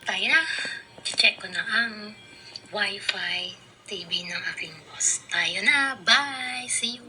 tayo na. Check ko na ang Wi-Fi TV ng aking boss. Tayo na. Bye! See you!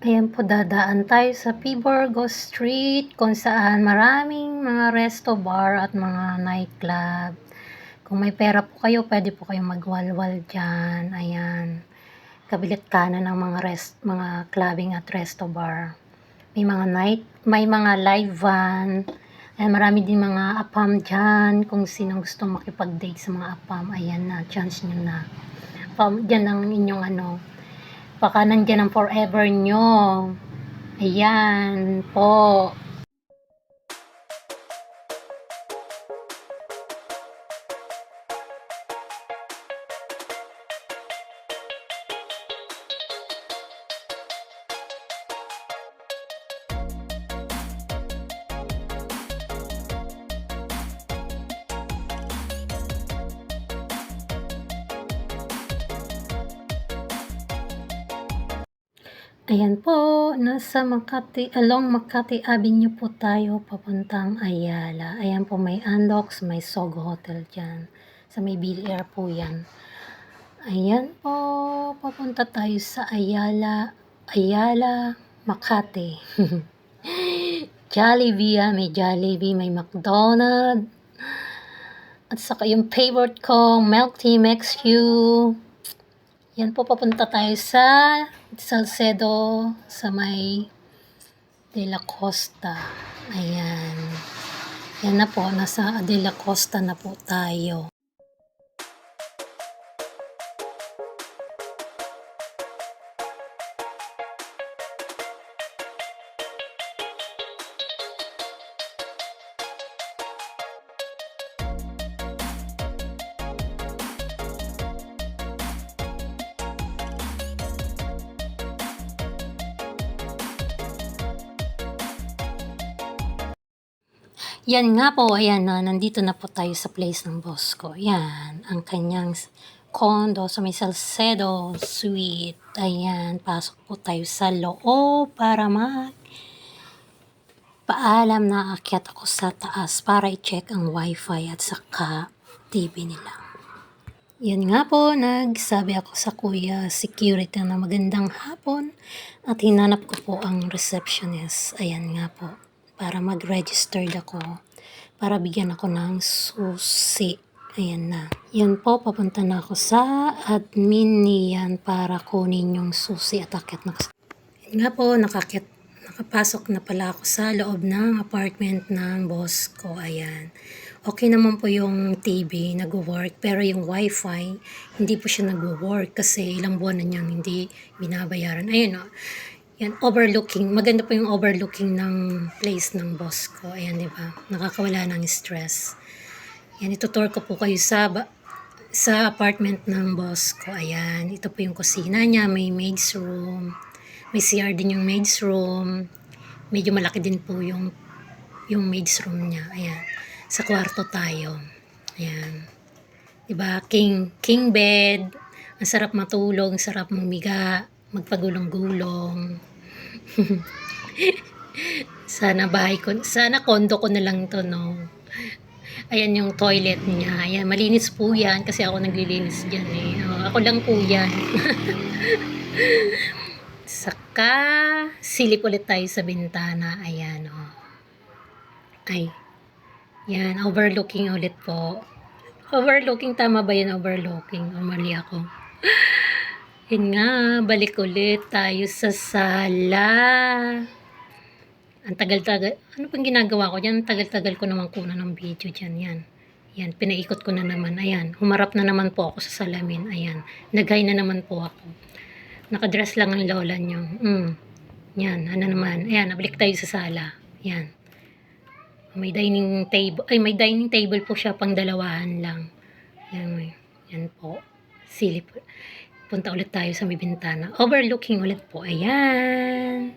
Ayan po, dadaan tayo sa Piborgo Street kung saan maraming mga resto bar at mga nightclub. Kung may pera po kayo, pwede po kayong magwalwal dyan. Ayan. Kabilit kanan ng mga clubbing at resto bar. May mga live van. Ayan, marami din mga apam dyan. Kung sino gustong makipag-date sa mga apam, ayan na, chance nyo na. Dyan ang inyong baka nandyan ang forever nyo. Ayan po. Ayan po, nasa along Makati Avenue po tayo, papuntang Ayala. Ayan po, may Andox, may Sogo Hotel dyan. Sa may Bill-Air po yan. Ayan po, papunta tayo sa Ayala, Makati. Jollibee, may Jollibee, may McDonald's. At saka yung favorite ko, Milk Tea MXQ. Yan po, papunta tayo sa Salcedo, sa may De La Costa. Ayan. Yan na po, nasa De La Costa na po tayo. Yan nga po, ayan na, nandito na po tayo sa place ng boss ko. Yan, ang kanyang condo sa may Salcedo Suite. Ayan, pasok po tayo sa loob para paalam na aakyat ako sa taas para i-check ang wifi at saka TV nila. Yan nga po, nagsabi ako sa kuya security na magandang hapon at hinanap ko po ang receptionist. Ayan nga po, para mag-registered ako, para bigyan ako ng susi. Ayan na. Yan po, papunta na ako sa admin niyan para kunin yung susi at akyat na. Yan nga po, nakapasok na pala ako sa loob ng apartment ng boss ko. Ayan. Okay naman po yung TV, nag-work, pero yung wifi, hindi po siya nag-work kasi ilang buwan na niyang hindi binabayaran. Ayun o. Yan, overlooking. Maganda po yung overlooking ng place ng boss ko. Ayan, di ba? Nakakawala ng stress. Yan, itutour ko po kayo sa apartment ng boss ko. Ayan, ito po yung kusina niya. May maid's room. May CR din yung maid's room. Medyo malaki din po yung maid's room niya. Ayan, sa kwarto tayo. Ayan. Di ba? King bed. Ang sarap matulog, ang sarap mamiga, magpagulong-gulong. Sana kondo ko na lang to, no? Ayan yung toilet niya. Ayan, malinis po yan kasi ako naglilinis dyan eh. Ako lang po yan. Saka, silip ulit tayo sa bintana. Ayan, oh. Ay, yan, overlooking ulit po. Overlooking, tama ba yun? Overlooking, o mali ako? Yun nga, balik ulit tayo sa sala. Ang tagal-tagal. Ano pang ginagawa ko dyan? Tagal-tagal ko naman kunan ng video dyan. Yan. Yan, pinaikot ko na naman. Ayan, humarap na naman po ako sa salamin. Ayan, naghay na naman po ako. Nakadress lang ang lola nyo. Yan, ano naman. Ayan, nabalik tayo sa sala. Yan. May dining table po siya, pang dalawahan lang. Yan, yan po. Silip. punta ulit tayo sa may bintana. Overlooking ulit po. Ayan.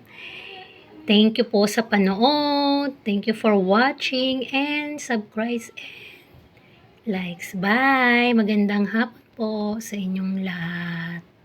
Thank you po sa panood. Thank you for watching and subscribe and likes. Bye! Magandang hapon po sa inyong lahat.